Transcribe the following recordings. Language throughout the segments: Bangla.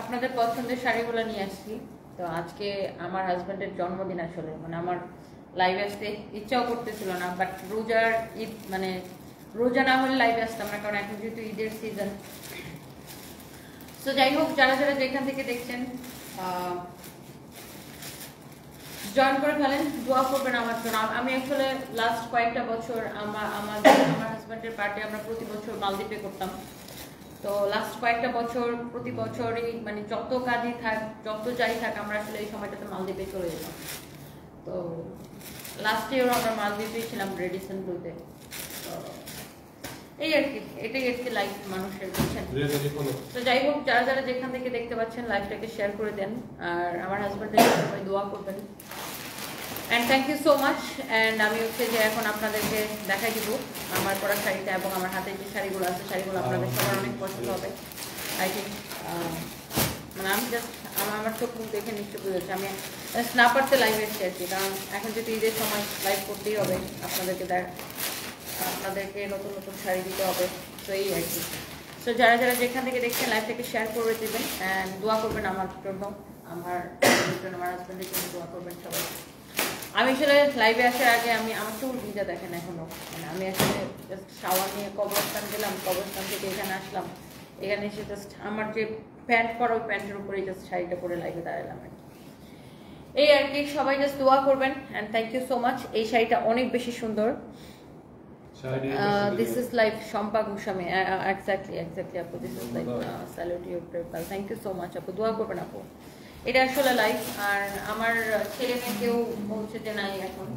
আপনাদের পছন্দের শাড়িগুলো নিয়ে আসছি। তো আজকে আমার হাজব্যান্ডের জন্মদিন, আসলে মানে আমার লাইভে আসতে ইচ্ছাও করতেছিল না, বাট রোজার ঈদ মানে রোজা না হলে লাইভে আসতাম না, কারণ এখন যেহেতু ঈদের সিজন। তো যাই হোক, যারা যারা যেখান থেকে দেখছেন জয়েন করে ফেলেন, দোয়া করবেন আমার জন্য। আমি আসলে লাস্ট কয়েকটা বছর আমার হাজব্যান্ডের পার্টি আমরা প্রতি বছর মালদ্বীপে করতাম। তো লাস্ট কয়েকটা বছর প্রতি বছরই মানে যত কাজই থাক যত যাই থাক আমরা আসলে এই সময়টাতে মালদ্বীপে চলে যেতাম। তো লাস্ট ইয়ারও আমরা মালদ্বীপে ছিলাম রেডিসন ব্লুতে। তো এই আর কি, এটাই আর কি লাইফ মানুষের, বুঝছেন। তো যাই হোক, যারা যারা যেখান থেকে দেখতে পাচ্ছেন লাইফটাকে শেয়ার করে দেন, আর আমার হাজব্যান্ডের সবাই দোয়া করবেন। And thank you so much. And আমি হচ্ছে যে এখন আপনাদেরকে দেখাই দিব আমার পরা শাড়িটা, এবং আমার হাতে যে শাড়িগুলো আছে শাড়িগুলো আপনাদের সবার অনেক পছন্দ হবে আই থিঙ্ক। মানে আমি জাস্ট আমার চোখ মুখ দেখে নিশ্চয় বুঝেছি, আমি না পারতে লাইভ এসেছি আর কি, কারণ এখন যদি ঈদের সময় লাইভ করতেই হবে, আপনাদেরকে নতুন নতুন শাড়ি দিতে হবে। তো এই আর কি। তো যারা যারা যেখান থেকে দেখছেন লাইভটাকে শেয়ার করে দেবেন, অ্যান্ড দোয়া করবেন আমার জন্য, আমার হাজব্যান্ডের জন্য দোয়া করবেন সবাই। আমি আসলে লাইভে আসার আগে আমার চুল ভিজা দেখেন এখনো, মানে আমি আসলে জাস্ট শাওয়ার নিয়ে কবরস্থান গেলাম, কবরস্থান থেকে এখানে আসলাম, এখানে এসে জাস্ট আমার যে প্যান্ট পরা ওই প্যান্টের উপরে জাস্ট শাড়িটা পরে লাইভে দাঁড়ালাম আর কি। এই আর কি, সবাই জাস্ট দোয়া করবেন and thank you so much. এই শাড়িটা অনেক বেশি সুন্দর। This is like Shampa Goswami, exactly আপু, this is like salute you triple, thank you so much আপু, দোয়া করবেন আপু। এটা আসলে লাইফ। আর আমার ছেলে মেয়ে কেউ বলছে যে নাই, এখন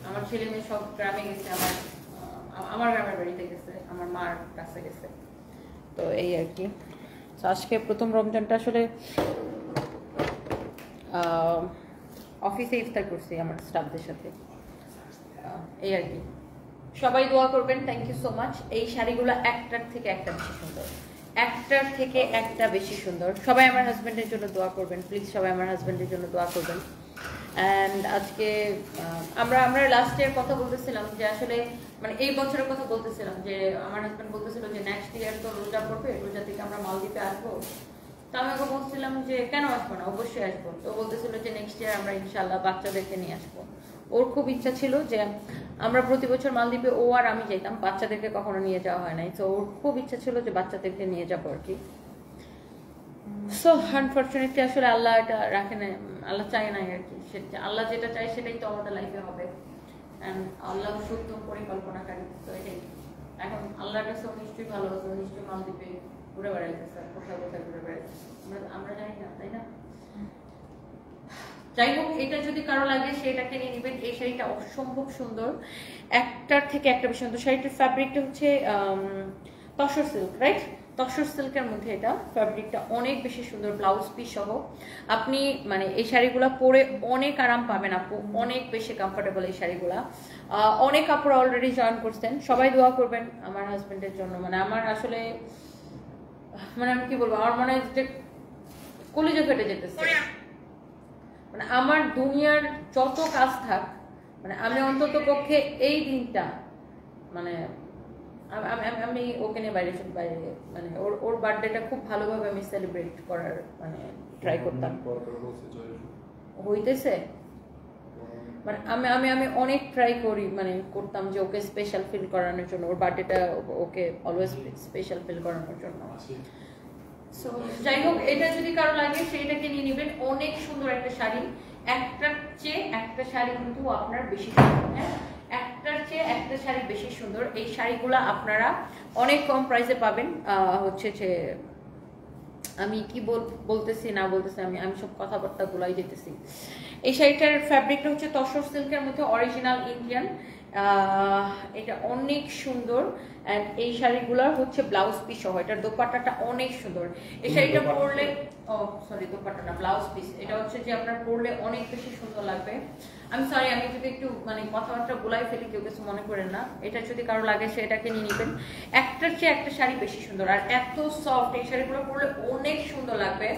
আমার ছেলে মেয়ে সব গ্রামে গেছে, আমার গ্রামের বাড়িতে গেছে, আমার মার কাছে গেছে। তো এই আর কি। তো আজকে প্রথম রমজানটা আসলে অফিসে ইফতার করছি আমার স্টাফদের সাথে, এই আর কি। সবাই দোয়া করবেন, থ্যাংক ইউ সো মাচ। এই শাড়িগুলো একটার থেকে একটা বেশি সুন্দর, একটার থেকে একটা বেশি সুন্দর। সবাই আমার হাজব্যান্ডের জন্য দোয়া করবেন প্লিজ, সবাই আমার হাজব্যান্ডের জন্য দোয়া করবেন। অ্যান্ড আজকে আমরা লাস্ট ইয়ার কথা বলতেছিলাম যে আসলে মানে এই বছরের কথা বলতেছিলাম যে আমার হাজব্যান্ড বলতেছিল যে নেক্সট ইয়ার তো রোজা পড়বে, রোজা থেকে আমরা মালদ্বীপে আসবো। তো আমি ওকে বলছিলাম যে কেন আসবো না, অবশ্যই আসবো। তো বলতেছিল যে নেক্সট ইয়ার আমরা ইনশাল্লাহ বাচ্চাদেরকে নিয়ে আসবো। ওর খুব ইচ্ছা ছিল যে আমরা প্রতি বছর মালদ্বীপে ও আর আমি যেতাম, বাচ্চাদেরকে কখনো নিয়ে যাওয়া হয় নাই। তো ওর খুব ইচ্ছা ছিল যে বাচ্চাদেরকে নিয়ে যাবো আর কি। সো আনফর্চুনেটলি আসলে আল্লাহ এটা রাখে না, আল্লাহ চায় নাই আর কি। আল্লাহ যেটা চায় সেটাই তো আমাদের লাইফে হবে, অ্যান্ড আল্লাহ সত্য পরিকল্পনাকারী। তো এটাই এখন আল্লাহর কাছে নিশ্চয়ই ভালো আছে, নিশ্চয়ই মালদ্বীপে ঘুরে বেড়াইতেছে, কোথায় কোথায় ঘুরে বেড়াইতেছে আমরা জানি না, তাই না? যাই হোক, এটা যদি কারো লাগে সেটাকে নিয়ে নেবেন। এই শাড়িটা অসম্ভব সুন্দর, একটার থেকে একটা বেশি সুন্দর। শাড়িটার ফ্যাব্রিকটা হচ্ছে তসর সিল্ক, রাইট? তসর সিল্কের মধ্যে এটা ফ্যাব্রিকটা অনেক বেশি সুন্দর, ব্লাউজ পিস সহ। আপনি মানে এই শাড়িগুলো পরে অনেক আরাম পাবেন আপু, অনেক বেশি কমফোর্টেবল এই শাড়িগুলা। অনেক কাপড় অলরেডি জয়েন করছেন, সবাই দোয়া করবেন আমার হাজবেন্ডের জন্য। মানে আমার আসলে মানে আমি কি বলবো, আমার মনে হয় যে কলিজা ফেটে যেতেছে। মানে আমার দুনিয়ার যত কাজ থাক, মানে আমি অন্তত পক্ষে এই দিনটা মানে আমি ওকে নিয়ে বাইরে মানে ওর বার্থডেটা খুব ভালোভাবে আমি সেলিব্রেট করার মানে ট্রাই করতাম। হইতেছে মানে আমি অনেক ট্রাই করি, মানে করতাম যে ওকে স্পেশাল ফিল করানোর জন্য, ওর বার্থডেটা ওকে অলওয়েজ স্পেশাল ফিল করানোর জন্য। সো যাই হোক, এটা যদি কারো লাগে সেইটাকে নিয়ে নেবেন। অনেক সুন্দর একটা শাড়ি, একটার চেয়ে একটা শাড়ি কিন্তু আপনার বেশি সুন্দর, হ্যাঁ, একটার চেয়ে একটা শাড়ি বেশি সুন্দর। এই শাড়িগুলো আপনারা অনেক কম প্রাইসে পাবেন। হচ্ছে যে আমি কি বলতেছি না বলতেছি, আমি সব কথাবার্তা গুলাই যেতেছি। এই শাড়িটার ফ্যাব্রিকটা হচ্ছে তসর সিল্কের মধ্যে, অরিজিনাল ইন্ডিয়ান। এটা অনেক সুন্দর। অ্যান্ড এই শাড়িগুলোর হচ্ছে ব্লাউজ পিস সহ, এটার দোপাট্টাটা অনেক সুন্দর। এই শাড়িটা পরলে সরি দোপাট্টা না, ব্লাউজ পিস। এটা হচ্ছে যে আপনার পরলে অনেক বেশি সুন্দর লাগবে। আমি সরি, আমি যদি একটু মানে কথাবার্তা গুলাই ফেলি, কেউ কিছু মনে করেন না। এটা যদি কারো লাগে সেটাকে নিয়ে নেবেন। একটার চেয়ে একটা শাড়ি বেশি সুন্দর, আর এত সফট। এই শাড়িগুলো পরলে অনেক সুন্দর লাগবে।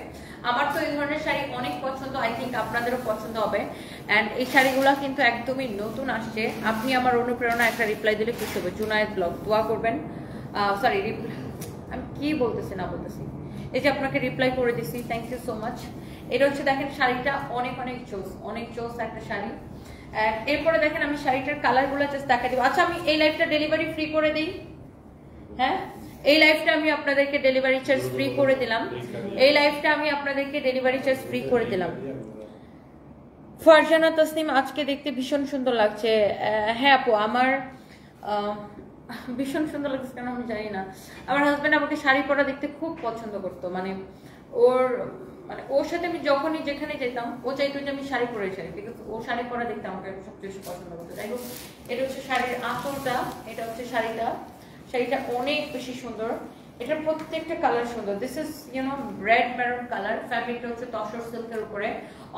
আমার তো এই ধরনের শাড়ি অনেক পছন্দ, আই থিঙ্ক আপনাদেরও পছন্দ হবে। অ্যান্ড এই শাড়িগুলো কিন্তু একদমই নতুন আসছে। আপনি আমার অনুপ্রেরণা একটা রিপ্লাই দিলে খুশি হবে। জুনায়েদ ব্লগ, দোয়া করবেন। সরি, আমি কি বলতেছি না বলতেছি, এই যে আপনাকে রিপ্লাই করে দিছি, থ্যাংক ইউ সো মাচ। এটা হচ্ছে দেখেন শাড়িটা অনেক চোস একটা শাড়ি। এরপরে দেখেন আমি শাড়িটার কালারগুলো জাস্ট দেখা দিব। আচ্ছা আমি এই লাইফটা ডেলিভারি ফ্রি করে দিই, হ্যাঁ এই লাইফটা আমি আপনাদেরকে ডেলিভারি চার্জ ফ্রি করে দিলাম, এই লাইফটা আমি আপনাদেরকে ডেলিভারি চার্জ ফ্রি করে দিলাম। ফারজানা তাসনিম আজকে দেখতে ভীষণ সুন্দর লাগছে। হ্যাঁ আপু আমার ভীষণ সুন্দর লাগছে কেন আমি জানি না। আমার হাজব্যান্ড আমাকে শাড়ি পরা দেখতে খুব পছন্দ করতো, মানে ওর সাথে আমি যখনই যেখানে যেতাম ও চাইতো যে আমি শাড়ি পরে যাই, বিকজ ও শাড়ি পরা দেখতে আমাকে সবচেয়ে বেশি পছন্দ করতো। যাই হোক এটা হচ্ছে শাড়ির আঁচলটা, এটা হচ্ছে শাড়িটা অনেক বেশি সুন্দর। এটার প্রত্যেকটা কালার সুন্দর। This is red maroon colour, ফ্যাব্রিকটা হচ্ছে তসর সিল্কের উপরে,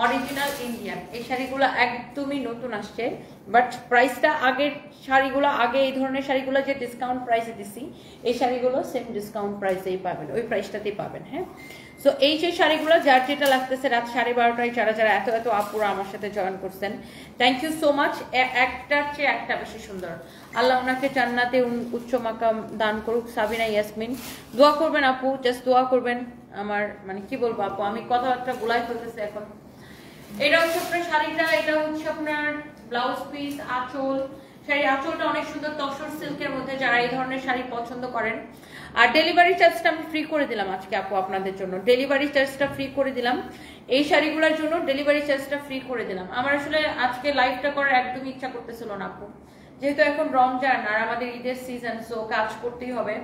অরিজিনাল ইন্ডিয়ান। এই শাড়িগুলো একদমই নতুন আসছে, বাট প্রাইসটা আগের শাড়িগুলো, আগে এই ধরনের শাড়িগুলো যে ডিসকাউন্ট প্রাইসে দিছি, এই শাড়িগুলো সেম ডিসকাউন্ট প্রাইসেই পাবেন, ওই প্রাইসটাতেই পাবেন। হ্যাঁ সো এই যে শাড়িগুলো যার যেটা লাগতেছে রাত 12:30টায় যারা যারা এত আপুরা আমার সাথে জয়েন করছেন, থ্যাংক ইউ সো মাচ। একটার চেয়ে একটা বেশি সুন্দর। আল্লাহ ওনাকে জান্নাতে উচ্চ মাকাম দান করুক। সাবিনা ইয়াসমিন দোয়া করবেন আপু, জাস্ট দোয়া করবেন। আমার মানে কি বলবো আপু, আমি কথাবার্তা গুলাই ফেলতেছি এখন। এটা হচ্ছে আপনার শাড়িটা, এটা হচ্ছে আপনার ব্লাউজ পিস, আঁচল। শাড়ির আঁচলটা অনেক সুন্দর তসর সিল্কের মধ্যে, যারা এই ধরনের শাড়ি পছন্দ করেন। আর ডেলিভারি চার্জটা আমি ফ্রি করে দিলাম আজকে আপু আপনাদের জন্য, ডেলিভারি চার্জটা ফ্রি করে দিলাম। এই শাড়িগুলোর জন্য ডেলিভারি চার্জটা ফ্রি করে দিলাম। আমার আসলে আজকে লাইভটা করার একদমই ইচ্ছা করতেছিল না আপু, যেহেতু এখন রমজান আর আমাদের ঈদের সিজন, সো কাজ করতেই হবে।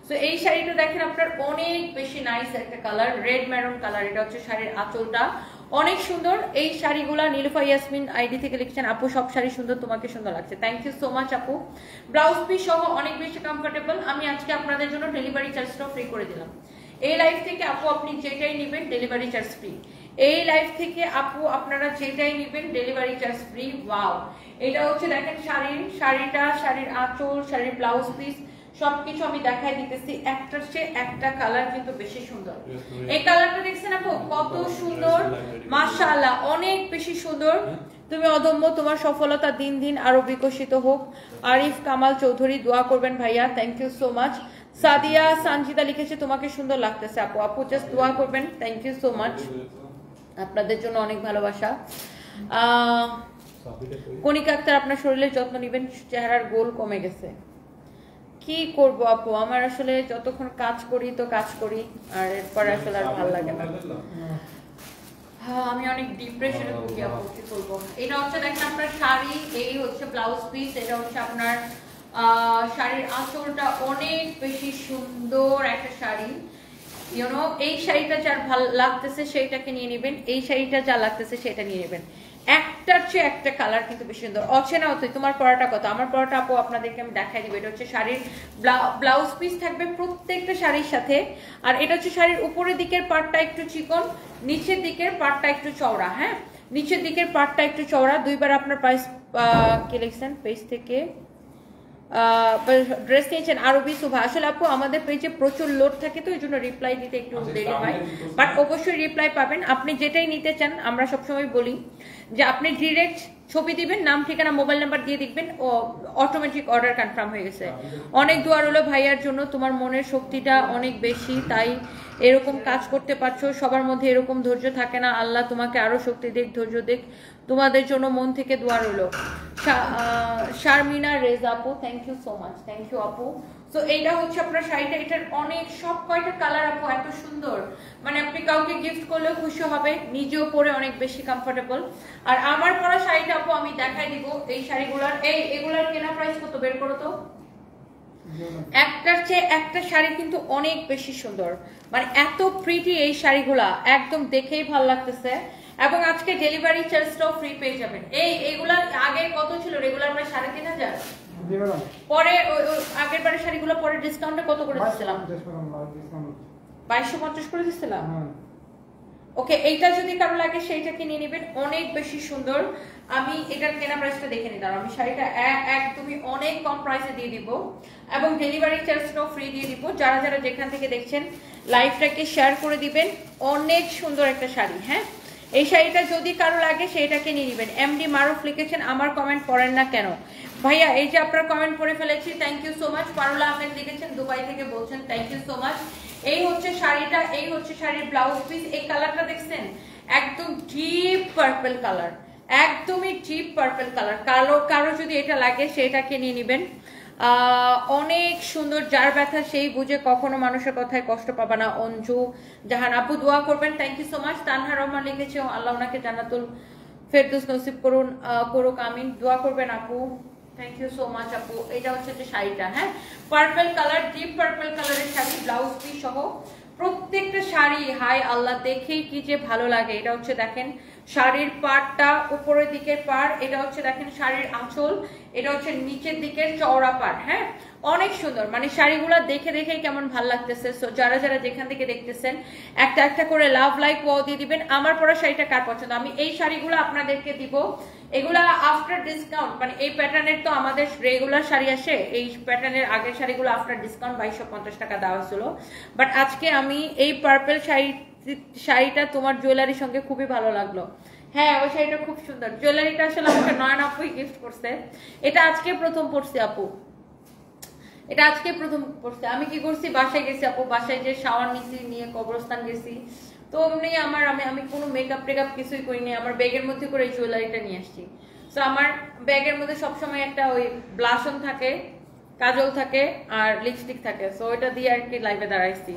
সো এই শাড়িটা দেখেন আপনার অনেক বেশি নাইস একটা কালার, রেড মেরুন কালার। এটা হচ্ছে শাড়ির আঁচলটা, অনেক সুন্দর। এই শাড়িগুলা নীলুফা ইয়াসমিন আইডি থেকে লিখছেন আপু সব শাড়ি সুন্দর, তোমাকে সুন্দর লাগছে, থ্যাংক ইউ সো মাচ আপু। ব্লাউজ পিস সহ অনেক বেশি কমফোর্টেবল। আমি আজকে আপনাদের জন্য ডেলিভারি চার্জটাও ফ্রি করে দিলাম। এই লাইফ থেকে আপু আপনি যেটাই নেবেন ডেলিভারি চার্জ ফ্রি। এই লাইফ থেকে আপু আপনারা যেটাই নেবেন ডেলিভারি চার্জ ফ্রি। ওয়াও, এটা হচ্ছে দেখেন শাড়িটা, শাড়ির আঁচল, শাড়ির ব্লাউজ পিস সবকিছু আমি দেখাই দিতেছি। একটার চেয়ে একটা কালার কিন্তু বেশি সুন্দর। এই কালারটা দেখছেন আপু কত সুন্দর, মাশাআল্লাহ অনেক বেশি সুন্দর। তুমি অদম্য, তোমার সফলতা দিন দিন আরো বিকশিত হোক। আরিফ কামাল চৌধুরী দোয়া করবেন ভাইয়া, thank you so much. Sadia Sanjida লিখেছে তোমাকে সুন্দর লাগতেছে আপু, আপু জাস্ট দোয়া করবেন, থ্যাংক ইউ সো মাচ। আপনাদের জন্য অনেক ভালোবাসা। কণিকা আক্তার আপনার শরীরের যত্ন নেবেন, চেহারার গোল কমে গেছে। কি করব আপু, আমার আসলে যতক্ষণ কাজ করি তো কাজ করি, আর এরপর আসলে আর ভালো লাগে না। আমি অনেক ডিপ্রেশনে ভুগি আপু, কি করবো। এটা হচ্ছে দেখেন আপনার শাড়ি, এই হচ্ছে ব্লাউজ পিস, এটা হচ্ছে আপনার শাড়ির আঁচলটা অনেক বেশি সুন্দর একটা শাড়ি। এই শাড়িটা যার ভালো লাগতেছে সেইটাকে নিয়ে নেবেন, এই শাড়িটা যা লাগতেছে সেটা নিয়ে নেবেন। একটার চেয়ে একটা কালার কিন্তু বেশি সুন্দর। অচেনা হতো তোমার পরাটা কত, আমার পরাটা আপু আপনাদেরকে আমি দেখাই দিব। এটা হচ্ছে শাড়ির ব্লাউজ পিস থাকবে প্রত্যেকটা শাড়ির সাথে। আর এটা হচ্ছে শাড়ির উপরের দিকের পার্টটা একটু চিকন, নিচের দিকের পার্টটা একটু চওড়া। হ্যাঁ নিচের দিকের পার্টটা একটু চওড়া। দুইবার আপনার প্রাইস কি লিখছেন পেজ থেকে ড্রেস নিয়েছেন আরবি সুভা। আসলে আপু আমাদের পেজে প্রচুর লোড থাকে তো এই জন্য রিপ্লাই দিতে একটু দেরি হয়, বাট অবশ্যই রিপ্লাই পাবেন। আপনি যেটাই নিতে চান আমরা সবসময় বলি যে আপনি ডিরেক্ট ছবি দিবেন, নাম ঠিকানা মোবাইল নাম্বার দিয়ে দেখবেন, ও অটোমেটিক অর্ডার কনফার্ম হয়ে গেছে। অনেক দোয়া রইল ভাইয়ার জন্য, তোমার মনের শক্তিটা অনেক বেশি, তাই এরকম কাজ করতে পারছো। সবার মধ্যে এরকম ধৈর্য থাকে না, আল্লাহ তোমাকে আরো শক্তি দেখ, ধৈর্য দেখ। তোমাদের জন্য মন থেকে দোয়া রইল। শারমিনা রেজা আপু, thank you so much, thank you আপু। তো এইটা হচ্ছে আপনার শাড়িটা, এটার অনেক সব কয়টা কালার আপু এত সুন্দর, মানে আপনি কাউকে গিফট করলেও খুশি হবে, নিজেও পরে অনেক বেশি কমফোর্টেবল। আর আমার পরা শাড়িটা আপু আমি দেখাই দিব। এই শাড়িগুলার এগুলার কেনা প্রাইস কত বের করো তো। একটার চেয়ে একটা শাড়ি কিন্তু অনেক বেশি সুন্দর, মানে এত প্রিটি এই শাড়িগুলা, একদম দেখেই ভালো লাগতেছে। এবং আজকে ডেলিভারি চার্জটাও ফ্রি পেয়ে যাবেন। এইগুলা আগে কত ছিল রেগুলার প্রাইস 3,500, পরে আগের বারের শাড়িগুলো পরে ডিসকাউন্টে কত করে দিছিলাম, 2250 করে দিছিলাম। ওকে, এইটা যদি কারো লাগে সেইটাকে নিয়ে নেবেন, অনেক বেশি সুন্দর। আমি এটার কেনা প্রাইসটা দেখে নিই, আমি শাড়িটা একদমই অনেক কম প্রাইসে দিয়ে দিব এবং ডেলিভারি চার্জটাও ফ্রি দিয়ে দিব। যারা যারা যেখান থেকে দেখছেন লাইভটাকে শেয়ার করে দিবেন। অনেক সুন্দর একটা শাড়ি। হ্যাঁ এই শাড়িটা যদি কারো লাগে সেইটাকে নিয়ে নেবেন। এমডি মারুফ লিখেছেন আমার কমেন্ট পড়েন না কেন ভাইয়া এই যে আপনার কমেন্ট পড়ে ফেলেছি, thank you so much. Parula Ahmed লিখেছেন দুবাই থেকে বলছেন, থ্যাংক ইউ সো মাচ। এই হচ্ছে শাড়িটা, এই হচ্ছে শাড়ির ব্লাউজ পিস। এই কালারটা দেখছেন একদম ডিপ পার্পল কালার, একদমই ডিপ পার্পল কালার। কারো যদি এটা লাগে সেটাকে নিয়ে নেবেন। অনেক সুন্দর, যার ব্যথা সেই বুঝে, কখনো মানুষের কথায় কষ্ট পাবা না। অঞ্জু জাহান আপু দোয়া করবেন, thank you so much. Tanha Rahman লিখেছে আল্লাহ ওনাকে জান্নাতুল ফেরদৌস নসিব করুন, করুক আমিন, দোয়া করবেন আপু, থ্যাংক ইউ সো মাচ আপু। এটা হচ্ছে যে শাড়িটা, হ্যাঁ পার্পল কালার, ডিপ পার্পল কালারের শাড়ি, ব্লাউজ পিস সহ প্রত্যেকটা শাড়ি। হাই আল্লাহ, দেখেই কি যে ভালো লাগে। এটা হচ্ছে দেখেন শাড়ির পাড়টা, উপরের দিকের পাড়, এটা হচ্ছে দেখেন শাড়ির আঁচল, এটা হচ্ছে নিচের দিকের চওড়া পাড়, হ্যাঁ অনেক সুন্দর। মানে শাড়িগুলো দেখে দেখেই কেমন ভাল লাগতেছে। সো যারা যারা যেখান থেকে দেখতেছেন একটা একটা করে লাভ লাইক ওয়াও দিয়ে দিবেন। আমার পরা শাড়িটা কার পছন্দ, আমি এই শাড়িগুলো আপনাদেরকে দিব। এগুলা আফটার ডিসকাউন্ট, মানে এই প্যাটার্নের তো আমাদের রেগুলার শাড়ি আসে, এই প্যাটার্নের আগের শাড়িগুলো আফটার ডিসকাউন্ট 2250 টাকা দেওয়া ছিল। বাট আজকে আমি এই পার্পল শাড়িটা তোমার জুয়েলারির সঙ্গে খুবই ভালো লাগলো। হ্যাঁ ওই শাড়িটা খুব সুন্দর, জুয়েলারিটা আসলে আমাকে নয়ন আপুই গিফট করছে। এটা আজকে প্রথম পরছি আপু, এটা আজকে প্রথম পরছে। আমি কি করছি, বাসায় গেছি আপু, বাসায় যে শাওয়ার নিছি, নিয়ে কবরস্থান গেছি, তো অমনি আমি কোনো মেকআপ টেকআপ কিছুই করিনি, আমার ব্যাগের মধ্যে করে জুয়েলারিটা নিয়ে আসছি। সো আমার ব্যাগের মধ্যে সবসময় একটা ওই ব্লাশন থাকে, কাজল থাকে আর লিপস্টিক থাকে, সো ওইটা দিয়ে আর কি লাইভে দাঁড়াইছি।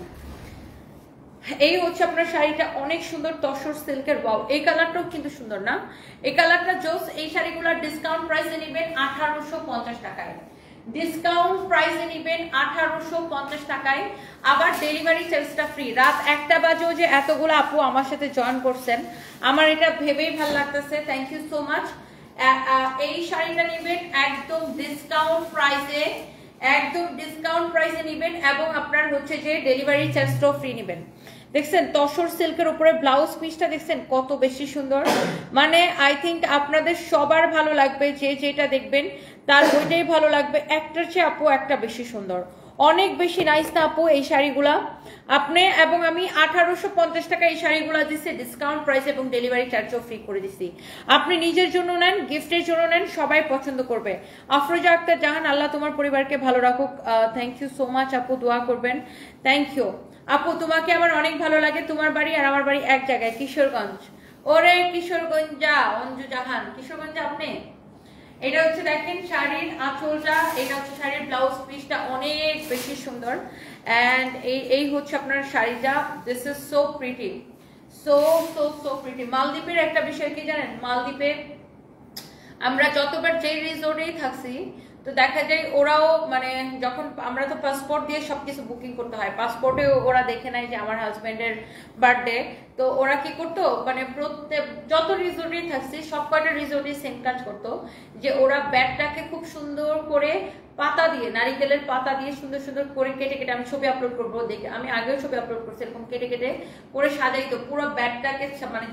এই হচ্ছে আপনার শাড়িটা, অনেক সুন্দর তসর সিল্কের। ওয়াও, এই কালারটাও কিন্তু সুন্দর না, এই কালারটা জোস। এই শাড়িগুলোর ডিসকাউন্ট প্রাইসে নেবেন 1850 টাকায়, ডিসকাউন্ট প্রাইসে নেবেন 1850 টাকায়। আবার ডেলিভারি চার্জটা ফ্রি। রাত 1টা বাজেও যে এতগুলো আপু আমার সাথে জয়েন করছেন, আমার এটা ভেবেই ভালো লাগতেছে, থ্যাংক ইউ সো মাচ। এই শাড়িটা নেবেন একদম ডিসকাউন্ট প্রাইসে, একদম ডিসকাউন্ট প্রাইসে নেবেন, এবং আপনার হচ্ছে যে ডেলিভারি চার্জটাও ফ্রি নেবেন। দেখছেন তসর সিল্কের উপরে ব্লাউজ পিসটা দেখছেন কত বেশি সুন্দর। মানে আই থিঙ্ক আপনাদের সবার ভালো লাগবে, যে যেটা দেখবেন তার ওইটাই ভালো লাগবে। একটার চেয়ে আপু একটা বেশি সুন্দর, অনেক বেশি নাইস না আপু এই শাড়িগুলা আপনি। এবং আমি 1850 টাকা এই শাড়িগুলা দিচ্ছি ডিসকাউন্ট প্রাইস, এবং ডেলিভারি চার্জও ফ্রি করে দিচ্ছি। আপনি নিজের জন্য নেন, গিফটের জন্য নেন, সবাই পছন্দ করবে। আফরোজা আক্তার জাহান আল্লাহ তোমার পরিবারকে ভালো রাখুক, থ্যাংক ইউ সো মাচ আপু, দোয়া করবেন, থ্যাংক ইউ আপু। তোমাকে আমার অনেক ভালো লাগে, তোমার বাড়ি আর আমার বাড়ি এক জায়গায়, কিশোরগঞ্জ। ওরে কিশোরগঞ্জা, অঞ্জু জাহান কিশোরগঞ্জে আপনি। এটা হচ্ছে দেখেন শাড়ির আঁচলটা, এটা হচ্ছে শাড়ির ব্লাউজ পিসটা অনেক বেশি সুন্দর। এন্ড এই হচ্ছে আপনার শাড়িটা, this is so pretty, so so so pretty. মালদ্বীপের একটা বিষয় কি জানেন, মালদ্বীপে আমরা যতবার যে রিসোর্টেই থাকছি, তো দেখা যায় ওরাও মানে যখন আমরা তো পাসপোর্ট দিয়ে সবকিছু বুকিং করতে হয়, পাসপোর্টে ওরা দেখে নেয় যে আমার হাজবেন্ডের বার্থডে, তো ওরা কি করতো মানে প্রত্যেক যত রিসোর্টেই থাকছি সব কয়টা রিসোর্টে সেম কাজ করতো, যে ওরা ব্যাগটাকে খুব সুন্দর করে পাতা দিয়ে, নারিকেলের পাতা দিয়ে সুন্দর সুন্দর করে কেটে কেটে, আমি ছবি আপলোড করবো দেখে, আমি আগেও ছবি আপলোড করছি, এরকম কেটে কেটে করে সাজাইতো পুরো ব্যাগটাকে, মানে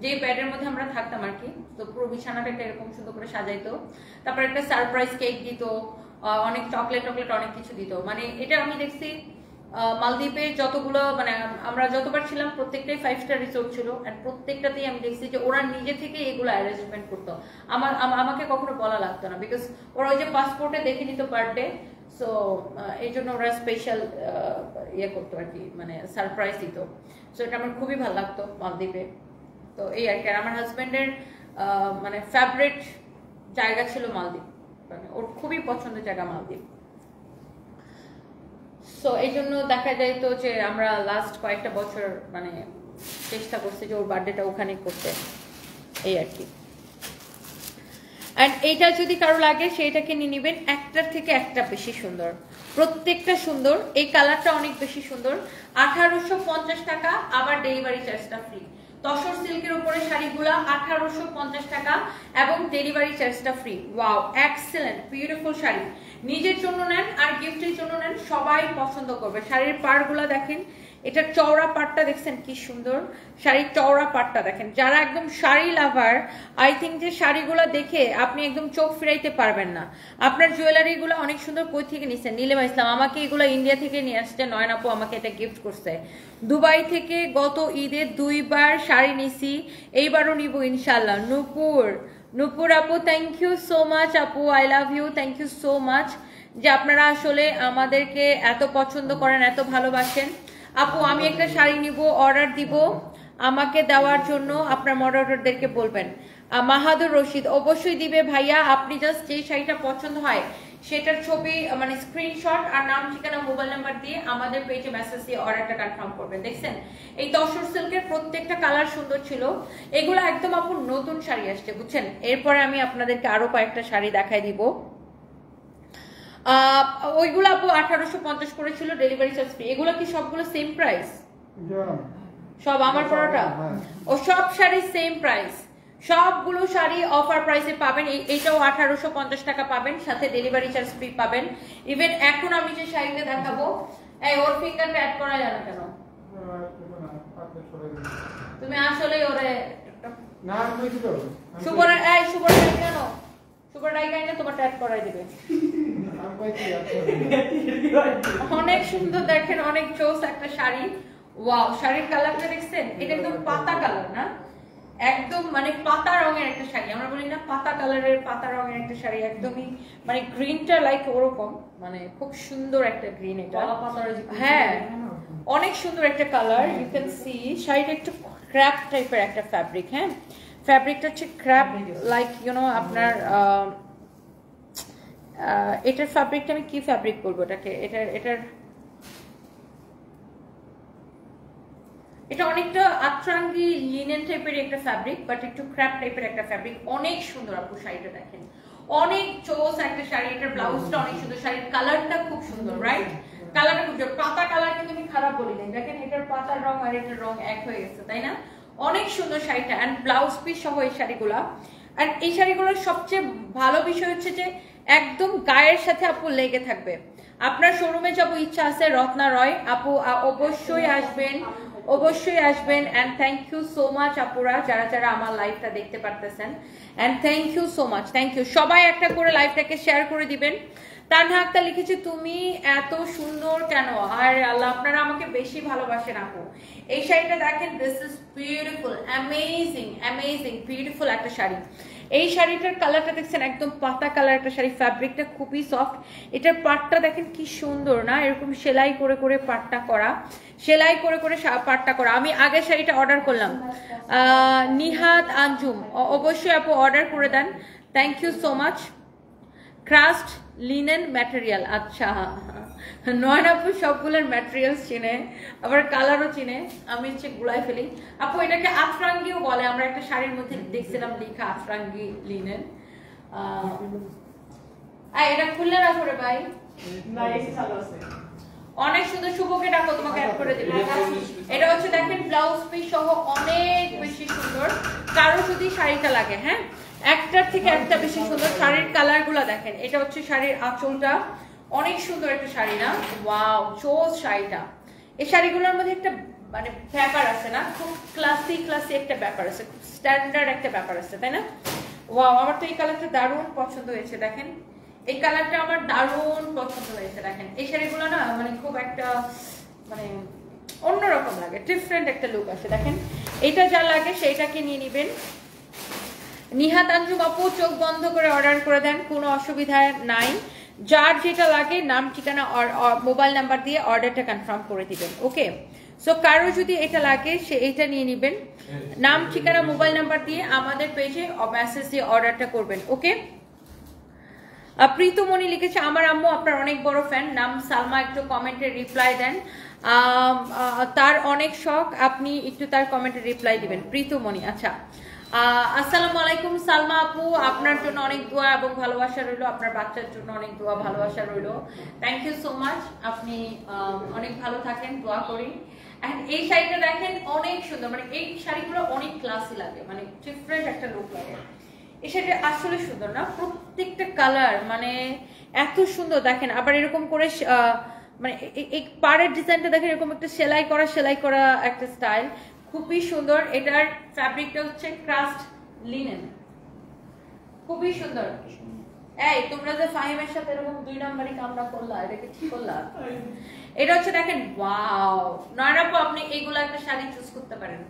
যে ব্যাডের মধ্যে আমরা থাকতাম আর কি, তো পুরো বিছানাটাকে এরকম সুন্দর করে সাজাইতো। তারপর একটা সারপ্রাইজ কেক দিত, অনেক চকলেট অনেক কিছু দিত। মানে এটা আমি দেখছি মালদ্বীপে যতগুলো, মানে আমরা যতবার ছিলাম প্রত্যেকটাই 5 স্টার রিসোর্ট ছিল, আর প্রত্যেকটাতেই আমি দেখছি যে ওরা নিজে থেকে এগুলো অ্যারেঞ্জমেন্ট করতো, আমাকে কখনো বলা লাগতো না, বিকজ ওরা ওই যে পাসপোর্টে দেখে নিত বার্থডে, সো এই জন্য ওরা স্পেশাল ইয়ে করতো আর কি, মানে সারপ্রাইজ দিত। সো এটা আমার খুবই ভালো লাগতো মালদ্বীপে। তো এই আর কি, আমার হাজবেন্ডের মানে ফেভারিট জায়গা ছিল মালদ্বীপ, মানে ওর খুবই পছন্দের জায়গা মালদ্বীপ। সো এই জন্য দেখা যায় তো যে আমরা লাস্ট কয়েকটা বছর মানে চেষ্টা করছি যে ওর বার্থডেটা ওখানে করতে, এই আর কি। অ্যান্ড এইটা যদি কারো লাগে সেইটাকে নিয়ে নেবেন, একটার থেকে একটা বেশি সুন্দর, প্রত্যেকটা সুন্দর। এই কালারটা অনেক বেশি সুন্দর, 1850 টাকা, আবার ডেলিভারি চার্জটা ফ্রি। তসর সিল্কের উপরে শাড়িগুলা 1850 টাকা এবং ডেলিভারি চার্জটা free. Wow, excellent beautiful sari, নিজের জন্য নেন আর গিফটের জন্য নেন, সবাই পছন্দ করবে। শাড়ির পাড়গুলা দেখেন, এটার চওড়া পাটটা দেখছেন কি সুন্দর, শাড়ির চওড়া পাটটা দেখেন। যারা একদম শাড়ি লাভার, আই থিঙ্ক যে শাড়িগুলো দেখে আপনি একদম চোখ ফিরাইতে পারবেন না। আপনার জুয়েলারিগুলো অনেক সুন্দর, কই থেকে নিচ্ছেন? নীলিমা ইসলাম, আমাকে এগুলো ইন্ডিয়া থেকে নিয়ে আসছে, নয়ন আপু আমাকে এটা গিফট করছে। দুবাই থেকে গত ঈদে 2বার শাড়ি নিছি, এইবারও নিব ইনশাল্লাহ। নূপুর নূপুর আপু থ্যাংক ইউ সো মাচ আপু, I love you, thank you so much যে আপনারা আসলে আমাদেরকে এত পছন্দ করেন, এত ভালোবাসেন। আপু আমি একটা শাড়ি নিব, অর্ডার দিব, আমাকে দেওয়ার জন্য আপনার মডারেটরদেরকে বলবেন। মাহাদুর রশিদ অবশ্যই দিবে ভাইয়া, আপনি জাস্ট যে শাড়িটা পছন্দ হয় সেটার ছবি মানে স্ক্রিনশট আর নাম ঠিকানা মোবাইল নাম্বার দিয়ে আমাদের পেজে মেসেজ দিয়ে অর্ডারটা কনফার্ম করবেন। দেখছেন এই তসর সিল্কের প্রত্যেকটা কালার সুন্দর ছিল, এগুলো একদম আপু নতুন শাড়ি আসছে বুঝছেন। এরপরে আমি আপনাদেরকে আরো কয়েকটা শাড়ি দেখাই দিব, ওইগুলো আপু 1850 করে ছিল, ডেলিভারি চার্জ ফ্রি। এগুলো কি সবগুলো সেম প্রাইস? সব আমার পড়াটা ও সব শাড়ি সেম প্রাইস, সবগুলো শাড়ি অফার প্রাইসে পাবেন। এইটাও 1850 টাকা পাবেন, সাথে ডেলিভারি চার্জ ফ্রি পাবেন। ইভেন এখন আমি যে শাড়িটা দেখাবো, এই ওর ফিঙ্গারটা অ্যাড করা যায় না কেন? তুমি আসলে ওরে না সুপার এই সুপার ডাই কেন? সুপার ডাই কেন তোমারটা অ্যাড করাই দিবে। অনেক সুন্দর দেখেন, অনেক চোস একটা শাড়ি। ওয়াও, শাড়ির কালারটা দেখছেন? এটা একদম পাতা কালার না, একদম মানে পাতা রঙের একটা শাড়ি। আমরা বলি না পাতা কালারের, পাতা রঙের একটা শাড়ি, একদমই মানে গ্রিনটা লাইক ওরকম, মানে খুব সুন্দর একটা গ্রিন এটা। হ্যাঁ অনেক সুন্দর একটা কালার, ইউ ক্যান সি। শাড়িটা একটু ক্র্যাপ টাইপের একটা ফ্যাব্রিক। হ্যাঁ ফ্যাব্রিকটা হচ্ছে ক্র্যাপ লাইক ইউনো আপনার এটার ফ্যাব্রিকটা আমি কি ফ্যাব্রিক বলবো এটাকে, এটা অনেকটা আত্রাঙ্গি লিনেন টাইপের একটা ফ্যাব্রিক, বাট একটু ক্র্যাপ টাইপের একটা ফ্যাব্রিক। অনেক সুন্দর আপু শাড়িটা দেখেন, অনেক চোস একটা শাড়ি। এটার ব্লাউজটা অনেক সুন্দর, শাড়ির কালারটা খুব সুন্দর, রাইট? কালারটা খুব সুন্দর, পাতা কালার কিন্তু আমি খারাপ বলি নাই। দেখেন এটার পাতার রং আর এটার রং এক হয়ে গেছে, তাই না? অনেক সুন্দর শাড়িটা, অ্যান্ড ব্লাউজ পিস সহ এই শাড়িগুলা। আর এই শাড়িগুলোর সবচেয়ে ভালো বিষয় হচ্ছে যে একদম গায়ের সাথে আপু লেগে থাকবে। আপনার শোরুমে যাবো ইচ্ছা আছে রত্না রয় আপু, অবশ্যই আসবেন, অবশ্যই আসবেন। And thank you so much আপুরা যারা যারা আমার লাইভটা দেখতে পারতেছেন, and thank you so much, thank you. সবাই একটা করে লাইভটাকে শেয়ার করে দিবেন। তানহা আক্তার লিখেছে তুমি এত সুন্দর কেন? আর আল্লাহ আপনারা আমাকে বেশি ভালোবাসেন আপু। এই শাড়িটা দেখেন, this is beautiful, amazing amazing beautiful একটা শাড়ি। এই শাড়িটার কালারটা দেখছেন, একদম পাতা কালার একটা শাড়ি, ফ্যাব্রিকটা খুবই সফট। এটার পাটটা দেখেন কি সুন্দর না, এরকম সেলাই করে করে পাটটা করা, সেলাই করে করে পাটটা করা। আমি আগের শাড়িটা অর্ডার করলাম, নিহাত আঞ্জুম অবশ্যই আপু অর্ডার করে দেন, thank you so much. Crust linen material, আচ্ছা নয়ন আপু সবগুলোর ম্যাটেরিয়ালস চিনে, আবার কালারও চিনে, আমি হচ্ছে গুলাই ফেলি। আপু এটাকে আফরাঙ্গিও বলে, আমরা একটা শাড়ির মধ্যে দেখছিলাম লেখা আফরাঙ্গি লিনেন। এটা খুললে না করে ভাই, অনেক সুন্দর। শুভকে ডাকো, তোমাকে অ্যাড করে দিবে। এটা হচ্ছে দেখেন ব্লাউজ পিস সহ অনেক বেশি সুন্দর। কারো যদি শাড়িটা লাগে, হ্যাঁ একটার থেকে একটা বেশি সুন্দর। শাড়ির কালার গুলা দেখেন, এটা হচ্ছে শাড়ির আঁচলটা, অনেক সুন্দর একটা শাড়ি না? ওয়াও চোজ শাড়িটা। এই শাড়িগুলোর মধ্যে একটা মানে ব্যাপার আছে না, খুব ক্লাসি ক্লাসি একটা ব্যাপার আছে, খুব স্ট্যান্ডার্ড একটা ব্যাপার আছে, তাই না? ওয়াও, আমার তো এই কালারটা দারুণ পছন্দ হয়েছে। দেখেন এই কালারটা আমার দারুণ পছন্দ হয়েছে। দেখেন এই শাড়িগুলো না মানে খুব একটা মানে অন্যরকম লাগে, ডিফারেন্ট একটা লুক আসে। দেখেন এটা যা লাগে সেইটাকে নিয়ে নিবেন। নিহাত আঞ্জুম আপু চোখ বন্ধ করে অর্ডার করে দেন, কোনো অসুবিধা নাই। যার যেটা লাগে নাম ঠিকানা মোবাইল নাম্বার দিয়ে অর্ডারটা কনফার্ম করে দিবেন। ওকে, সো কারো যদি এটা লাগে সে এটা নিয়ে নেবেন, নাম ঠিকানা মোবাইল নাম্বার দিয়ে আমাদের পেজে মেসেজ দিয়ে অর্ডারটা করবেন। ওকে, প্রীতমণি লিখেছে আমার আম্মু আপনার অনেক বড় ফ্যান, নাম সালমা, একটু কমেন্টে রিপ্লাই দেন। তার অনেক শখ, আপনি একটু তার কমেন্টে রিপ্লাই দিবেন। প্রীতমণি, আচ্ছা আসসালামু আলাইকুম সালমা আপু, আপনার জন্য অনেক দোয়া এবং ভালোবাসা রইলো, আপনার বাচ্চার জন্য অনেক দোয়া ভালোবাসা রইলো। থ্যাংক ইউ সো মাচ, আপনি অনেক ভালো থাকেন, দোয়া করি। এই শাড়িটা দেখেন অনেক সুন্দর, মানে এই শাড়িগুলো অনেক ক্লাসি লাগে, মানে ডিফারেন্ট একটা লুক লাগে। এই শাড়িটা আসলে সুন্দর না, প্রত্যেকটা কালার মানে এত সুন্দর। দেখেন আবার এরকম করে মানে এই পাড়ের ডিজাইনটা দেখেন, এরকম একটা সেলাই করা একটা স্টাইল, খুবই সুন্দর। এটার ফ্যাব্রিকটা হচ্ছে ক্রাস্ট লিনেন, খুবই সুন্দর। এই তোমরা যে ফাহিমের সাথে এরকম 2 নম্বরই কামরা করলা, এটাকে ঠিক করলা? এটা হচ্ছে দেখেন ওয়াও, নয়নাপু আপনি এইগুলো একটা শাড়ি চুজ করতে পারেন।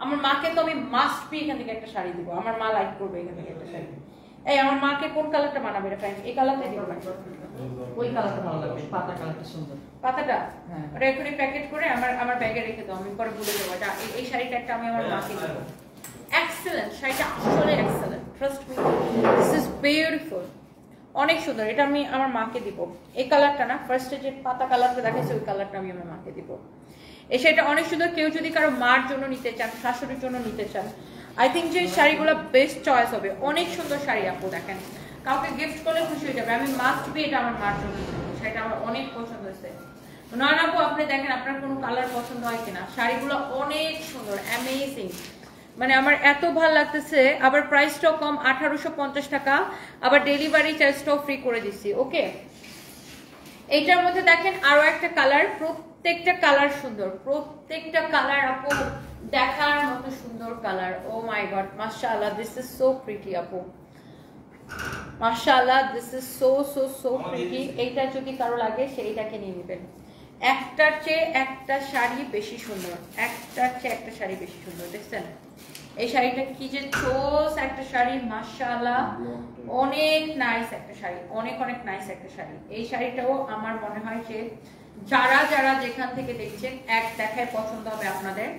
আমার মাকে তো আমি মাস্ট বি এখান থেকে একটা শাড়ি দিব, আমার মা লাইক করবে এখান থেকে একটা শাড়ি। এই আমার মাকে কোন কালারটা মানাবে রে ফ্রেন্ড? এই কালারটা দিব না, ওই কালারটা ভালো লাগবে, পাতা কালারটা সুন্দর। পাতাটা হ্যাঁ, ওটা একটু প্যাকেট করে আমার ব্যাগে রেখে দাও, আমি পরে ভুলে যাবো। এটা এই শাড়িটা একটা আমি আমার মাকে দেব। এক্সেলেন্ট শাড়িটা, আসলে excellent, trust me, this is beautiful, অনেক সুন্দর। এটা আমি আমার মাকে দিব। এই কালারটা না, ফার্স্টে যে পাতা কালারটা দেখাচ্ছে ওই কালারটা আমি আমার মাকে দিব। এই শাড়িটা অনেক সুন্দর। কেউ যদি কারো মার জন্য নিতে চান, শাশুড়ির জন্য নিতে চান, আই থিঙ্ক যে শাড়িগুলো বেস্ট চয়েস হবে। অনেক সুন্দর শাড়ি আপু, দেখেন কাউকে গিফট করলে খুশি হয়ে যাবে। আমি মাস্ট বি এটা আমার মার জন্য নিব, শাড়িটা আমার অনেক পছন্দ হয়েছে। নয়ন আপু আপনি দেখেন আপনার কোনো কালার পছন্দ হয় কিনা, শাড়িগুলো অনেক সুন্দর, অ্যামেজিং, মানে আমার এত ভালো লাগতেছে। আবার প্রাইসটাও কম, 1850 টাকা, আবার ডেলিভারি চার্জটাও ফ্রি করে দিচ্ছি। ওকে, এইটার মধ্যে দেখেন আরো একটা কালার, প্রত্যেকটা কালার সুন্দর, প্রত্যেকটা কালার আপু দেখার মতো সুন্দর কালার। ও মাই গড, মাশাআল্লাহ, দিস ইজ সো প্রিটি আপু, মাশাআল্লাহ, this is so so so pretty. এইটা যদি কারো লাগে সেইটাকে নিয়ে নেবেন। একটার চেয়ে একটা শাড়ি বেশি সুন্দর, একটার চেয়ে একটা শাড়ি বেশি সুন্দর। দেখছেন এই শাড়িটা কি যে চোস একটা শাড়ি, মাশাআল্লাহ, অনেক নাইস একটা শাড়ি, অনেক অনেক নাইস একটা শাড়ি। এই শাড়িটাও আমার মনে হয় যে যারা যারা যেখান থেকে দেখছেন এক দেখায় পছন্দ হবে আপনাদের।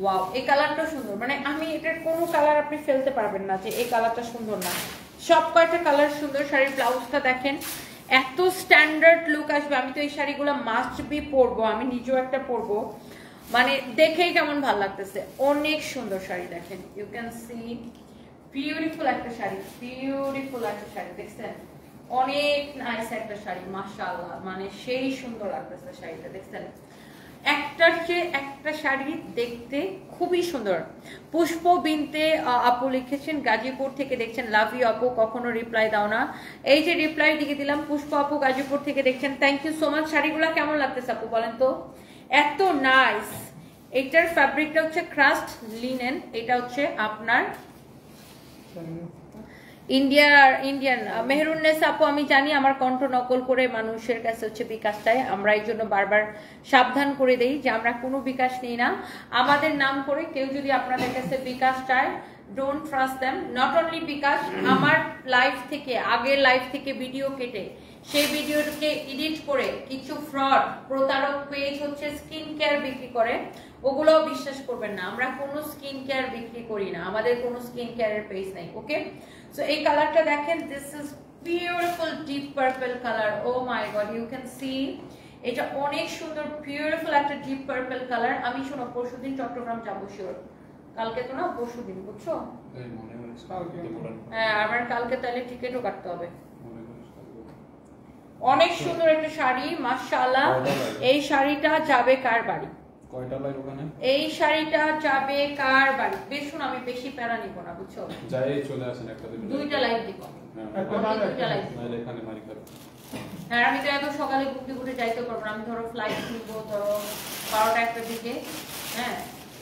ওয়াও, এই কালারটা সুন্দর, মানে আমি এটার কোনো কালার আপনি ফেলতে পারবেন না যে এই কালারটা সুন্দর না, সব কয়টা কালার সুন্দর। শাড়ির ব্লাউজটা দেখেন, এত স্ট্যান্ডার্ড লুক আসবে। আমি তো এই শাড়িগুলো মাস্ট বি পরবো, আমি নিজেও একটা পরবো, মানে দেখেই কেমন ভালো লাগতেছে। অনেক সুন্দর শাড়ি, দেখেন ইউ ক্যান সি, বিউটিফুল একটা শাড়ি, বিউটিফুল একটা শাড়ি, দেখছেন অনেক নাইস একটা শাড়ি, মাশাআল্লাহ, মানে সেই সুন্দর লাগতেছে শাড়িটা। দেখছেন একটার চেয়ে একটা শাড়ি দেখতে খুবই সুন্দর। পুষ্প বিনতে আপু লিখেছেন গাজীপুর থেকে দেখছেন, লাভ ইউ আপু, কখনো রিপ্লাই দাও না। এই যে রিপ্লাই দিকে দিলাম, পুষ্প আপু গাজীপুর থেকে দেখছেন, থ্যাংক ইউ সো মাচ। শাড়িগুলো কেমন লাগতেছে আপু বলেন তো? এত নাইস। এটার ফ্যাব্রিকটা হচ্ছে ক্রাস্ট লিনেন, এটা হচ্ছে আপনার ইন্ডিয়ান। মেহরুন্নেসা আপু, আমি জানি আমার কণ্ঠ নকল করে মানুষের কাছে হচ্ছে বিকাশ চাই, আমরা এই জন্য বারবার সাবধান করে দেই যে আমরা কোনো বিকাশ নিই না। আমাদের নাম করে কেউ যদি আপনাদের কাছে বিকাশ চায়, don't trust them. Not only bKash, আমার লাইফ থেকে, আগের লাইফ থেকে ভিডিও কেটে সেই ভিডিওটাকে এডিট করে কিছু ফ্রড প্রতারক পেজ হচ্ছে স্কিন কেয়ার বিক্রি করে, ওগুলোও বিশ্বাস করবেন না। আমরা কোনো স্কিন কেয়ার বিক্রি করি না, আমাদের কোনো স্কিন কেয়ারের পেজ নাই। ওকে, সো এই কালারটা দেখেন, this is beautiful deep purple colour. Oh my God, you can see, এটা অনেক সুন্দর বিউটিফুল একটা ডিপ পার্পল কালার। আমি শোনো পরশুদিন চট্টগ্রাম যাবো শিওর, কালকে তো না পরশুদিন, বুঝছো? হ্যাঁ, আবার কালকে তাহলে টিকিটও কাটতে হবে। অনেক সুন্দর একটা শাড়ি, মাশাআল্লাহ। এই শাড়িটা যাবে কার বাড়ি? কয়টা লাইভ ওখানে? এই শাড়িটা যাবে কার বাড়ি? বেশুন, আমি বেশি প্যারা নিব না, বুঝছো? যাই চলে আসেন, একটা দুইটা লাইভ দিব, দুইটা লাইভ দিব। নাইলে এখানে মারি খাবে। হ্যাঁ, আমি তো এত সকালে ঘুরতে ঘুরতে যাইতে পারবো না। আমি ধরো ফ্লাইট নিবো ধরো 12টা 1টার দিকে, হ্যাঁ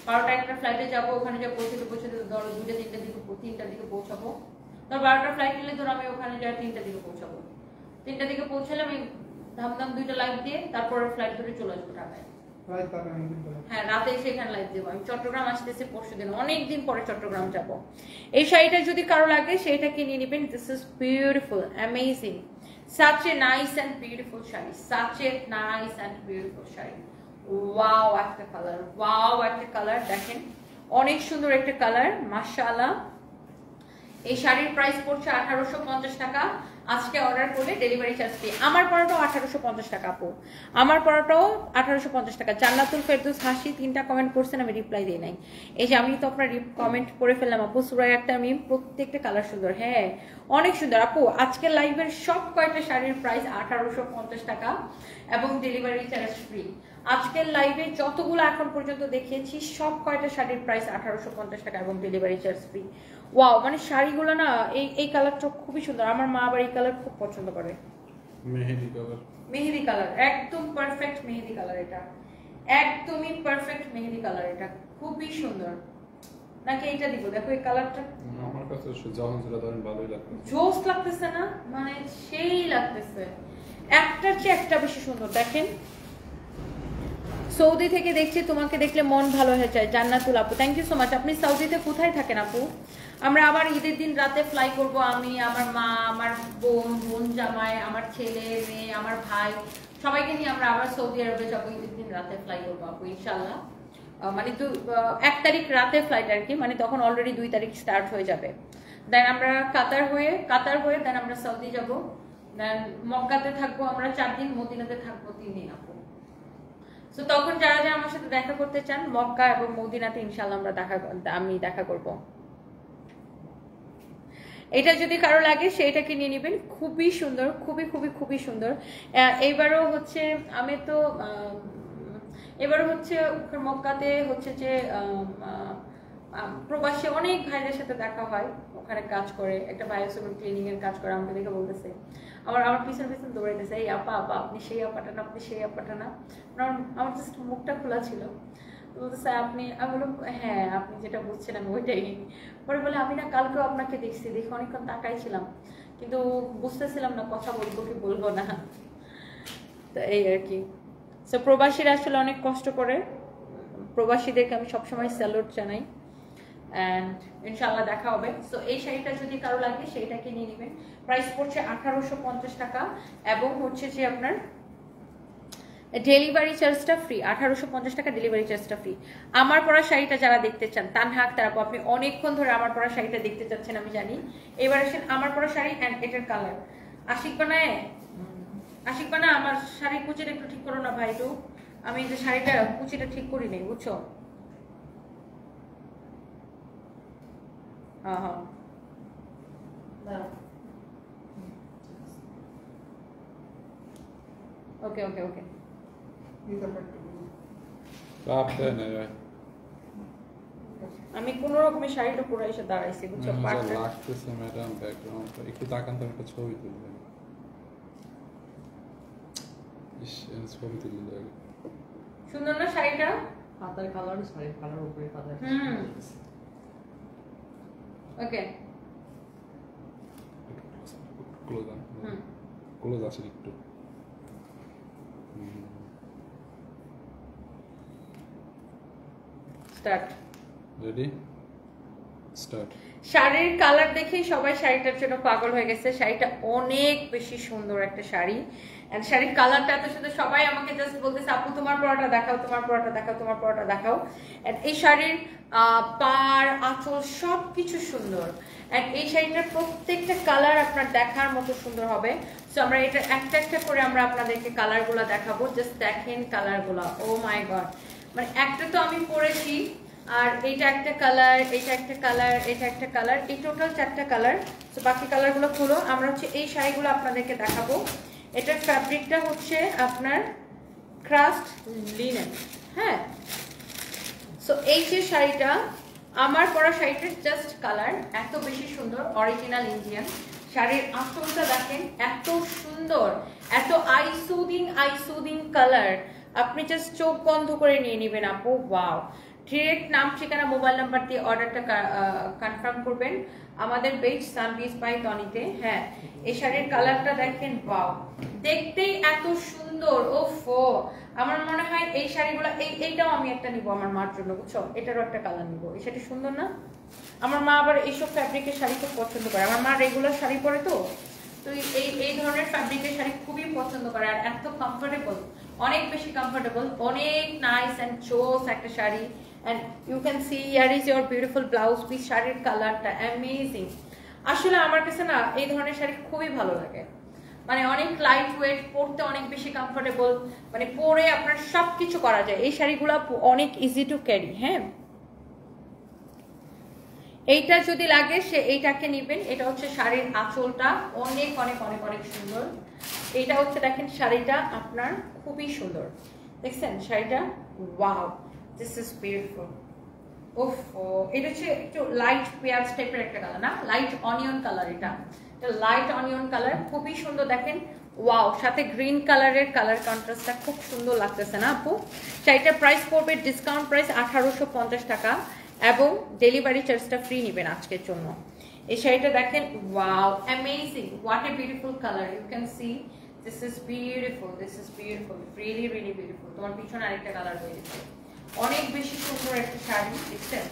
12টা 1টা ফ্লাইটে যাবো, ওখানে যা পৌঁছতে ধরো 2টা 3টার দিকে পৌঁছাবো। ধর 12টা ফ্লাইট নিলে ধরো আমি ওখানে যাই 3টার দিকে পৌঁছাবো। 3টার দিকে পৌঁছালে আমি ধামধাম 2টা লাইভ দিয়ে তারপরে ফ্লাইট ধরে চলে আসবো ঢাকায়। হ্যাঁ, রাতে এসে এখানে লাইভ দেবো। আমি চট্টগ্রাম আসতেছি পরশুদিন, অনেকদিন পরে চট্টগ্রাম যাব। এই শাড়িটা যদি কারো লাগে সেইটা কিনে নেবেন। This is beautiful, amazing, such a nice and beautiful sari, such a nice and beautiful sari. Wow একটা কালার, ওয়াও একটা কালার, দেখেন অনেক সুন্দর একটা কালার, মাশাআল্লাহ। এই শাড়ির প্রাইস পড়ছে 1850 টাকা। আজকে অর্ডার করলে ডেলিভারি চার্জ ফ্রি। আমার পড়াটাও 1850 টাকা আপু, আমার পড়াটাও 1850 টাকা। জান্নাতুল ফেরদৌস হাসি 3টা কমেন্ট করছেন, আমি রিপ্লাই দিই নাই। এই যে আমি তো আপনার কমেন্ট করে ফেললাম আপু। সুরাই একটা আমি, প্রত্যেকটা কালার সুন্দর, হ্যাঁ অনেক সুন্দর আপু। আজকের লাইভের সব কয়টা শাড়ির প্রাইস 1850 টাকা এবং ডেলিভারি চার্জ ফ্রি। আজকের লাইভে যতগুলো এখন পর্যন্ত দেখিয়েছি সব কয়টা শাড়ির প্রাইস 1850 টাকা এবং ডেলিভারি চার্জ ফ্রি। ওয়াও, মানে শাড়িগুলো না, এই কালারটা খুবই সুন্দর। আমার মা আবার এই কালার খুব পছন্দ করে, মেহেদি কালার। মেহেদি কালার, একদম পারফেক্ট মেহেদি কালার, এটা একদমই পারফেক্ট মেহেদি কালার, এটা খুবই সুন্দর। নাকি এইটা দিব? দেখো এই কালারটা আমার কাছে যখন যেটা ধরেন ভালোই লাগছে, জোস লাগতেছে না, মানে সেই লাগতেছে, একটার চেয়ে একটা বেশি সুন্দর। দেখেন সৌদি থেকে দেখছি, তোমাকে দেখলে মন ভালো হয়ে যায়। জান্নাতুল আপু, থ্যাংক ইউ সো মাচ। আপনি সৌদিতে কোথায় থাকেন আপু? আমরা আবার ঈদের দিন রাতে ফ্লাই করব, আমি, আমার মা, আমার বোন জামাই, আমার ছেলে মেয়ে, আমার ভাই, সবাইকে নিয়ে আমরা আবার সৌদি আরবে যাবো। ঈদের দিন রাতে ফ্লাই করবো আপু ইনশাল্লাহ। মানে 1 তারিখ রাতে ফ্লাইট আর কি, মানে তখন অলরেডি 2 তারিখ স্টার্ট হয়ে যাবে। দেন আমরা কাতার হয়ে দেন আমরা সৌদি যাব। দেন মক্কাতে থাকবো আমরা 4 দিন, মদিনাতে থাকবো 3 দিন আপু। তো তখন যারা যারা আমার সাথে দেখা করতে চান, মক্কা এবং মদিনাতে ইনশাআল্লাহ আমি দেখা করব। এটা যদি কারো লাগে সেইটাকে নিয়ে নেবেন, খুবই সুন্দর, খুবই সুন্দর। এইবারও হচ্ছে আমি তো এবারও হচ্ছে মক্কাতে হচ্ছে যে প্রবাসী অনেক ভাইদের সাথে দেখা হয়, ওখানে কাজ করে, একটা বায়োসিভিল ক্লিনিং এর কাজ করে। আমাকে দেখে বলতেছে, আমার পিছন দৌড়াইতেছে, এই আপা আপনি সেই আপাটা না, আপনি সেই আপাটা না। আমার জাস্ট মুখটা খোলা ছিল, বলতেছে আপনি। আমি বললাম হ্যাঁ, আপনি যেটা বুঝছেন আমি ওইটাই। পরে বলে আমি না কালকেও আপনাকে দেখছি, দেখে অনেকক্ষণ তাকাইছিলাম, কিন্তু বুঝতেছিলাম না কথা বলবো কি বলবো না। তো এই আর কি। সো প্রবাসীরা আসলে অনেক কষ্ট করে, প্রবাসীদেরকে আমি সবসময় স্যালুট জানাই। অ্যান্ড ইনশাআল্লাহ দেখা হবে। সো এই শাড়িটা যদি কারো লাগে সেইটাকে নিয়ে নেবেন। প্রাইস পড়ছে 1850 টাকা, এবং হচ্ছে যে আপনার ডেলিভারি চার্জটা ফ্রি। 1850 টাকা ডেলিভারি চার্জটা ফ্রি। আমার পরা শাড়িটা যারা দেখতে চান, তানহা আক্তার আপু, আপনি অনেকক্ষণ ধরে আমার পরা শাড়িটা দেখতে চাচ্ছেন আমি জানি। এবার আসেন আমার পরা শাড়ি অ্যান্ড এটার কালার। আশিক বানা আমার শাড়ির কুচিটা একটু ঠিক করো না ভাই, একটু। আমি যে শাড়িটা কুচিটা ঠিক করি নাই, বুঝছো? হ্যাঁ ওকে ওকে ওকে। আমি কোন রকমের শাড়িটা পরে এসে দাঁড়াইছি, বুঝছো? লাগতেছে ম্যাডাম ব্যাকগ্রাউন্ড একটু তাকান তো, একটা ছবি তুলবেন। ছবি তুললে সুন্দর না শাড়িটা? পাতার কালার, শাড়ির কালার উপরে পাতার। ওকে ক্লোজ আছে একটু। স্টার্ট। Ready start. শাড়ির কালার দেখেই সবাই শাড়িটার জন্য পাগল হয়ে গেছে। শাড়িটা অনেক বেশি সুন্দর একটা শাড়ি, এন্ড শাড়ির কালারটা এত সুন্দর। সবাই আমাকে জাস্ট বলতেছে আপু তোমার পরাটা দেখাও, তোমার পরাটা দেখাও, তোমার পরাটা দেখাও। এন্ড এই শাড়ির পার, আঁচল সবকিছু সুন্দর। এন্ড এই শাড়িটার প্রত্যেকটা কালার আপনার দেখার মতো সুন্দর হবে। সো আমরা এটা একটা একটা করে আমরা আপনাদেরকে কালারগুলো দেখাবো। জাস্ট দেখেন কালারগুলো, ও মাই গড। মানে একটা তো আমি পরেছি, আর এইটা একটা কালার, এইটা একটা কালার, এটা একটা কালার, এই টোটাল 4টা কালার। তো বাকি কালারগুলো খুলো। আমরা হচ্ছে এই শাড়িগুলো আপনাদেরকে দেখাবো। এটার ফ্যাব্রিকটা হচ্ছে আপনার ক্রাস্ট লিনেন। হ্যাঁ, সো এই যে শাড়িটা, আমার পরা শাড়িটার জাস্ট কালার এত বেশি সুন্দর, অরিজিনাল ইন্ডিয়ান। শাড়ির আঁচলটা দেখেন এত সুন্দর, এত আইসুদিং কালার। আপনি জাস্ট চোখ বন্ধ করে নিয়ে নেবেন আপু। ওয়াও। ডিরেক্ট নাম, ঠিকানা, মোবাইল নাম্বার দিয়ে অর্ডারটা কনফার্ম করবেন আমাদের পেজ সানবিজ বাই টনিতে। হ্যাঁ, এই শাড়ির কালারটা দেখেন, ওয়াও, দেখতেই এত সুন্দর। ওফো, আমার মনে হয় এই শাড়িগুলো, এইটাও আমি একটা নিব আমার মার জন্য, বুঝছো? এটারও একটা কালার নিব। এই শাড়ি সুন্দর না? আমার মা আবার এইসব ফ্যাব্রিকের শাড়ি খুব পছন্দ করে। আমার মা রেগুলার শাড়ি পরে, তো এই ধরনের ফ্যাব্রিকের শাড়ি খুবই পছন্দ করে। আর এত কমফোর্টেবল, অনেক বেশি কমফোর্টেবল, অনেক নাইস অ্যান্ড চোস একটা sari. and you can see here is your beautiful blouse piece. শাড়ির কালারটা অ্যামেজিং। আসলে আমার কাছে না এই ধরনের শাড়ি খুবই ভালো লাগে। মানে অনেক লাইট ওয়েট, পরতে অনেক বেশি কমফোর্টেবল, মানে পরে আপনার সবকিছু করা যায়। এই শাড়িগুলো অনেক ইজি টু ক্যারি। হ্যাঁ, এইটা যদি লাগে সে এইটাকে নেবেন। এটা হচ্ছে শাড়ির আঁচলটা অনেক অনেক অনেক অনেক সুন্দর। এইটা হচ্ছে দেখেন শাড়িটা আপনার খুবই সুন্দর, দেখছেন শাড়িটা? Wow, this is beautiful. ওফো, এটা হচ্ছে একটু লাইট পেঁয়াজ টাইপের একটা কালার, না লাইট অনিয়ন কালার। এটা লাইট অনিয়ন কালার, খুবই সুন্দর দেখেন। ওয়াও, সাথে গ্রিন কালারের কালার কন্ট্রাস্টটা খুব সুন্দর লাগতেছে না আপু? শাড়িটার প্রাইস পড়বে ডিসকাউন্ট প্রাইস 1850 টাকা, এবং ডেলিভারি চার্জটা ফ্রি নেবেন আজকের জন্য। এই শাড়িটা দেখেন, wow, amazing, what a beautiful colour. You can see this is beautiful, this is beautiful, really really beautiful. তোমার পিছনে আরেকটা কালার রয়েছে, অনেক বেশি সুন্দর একটা শাড়ি, দেখছেন?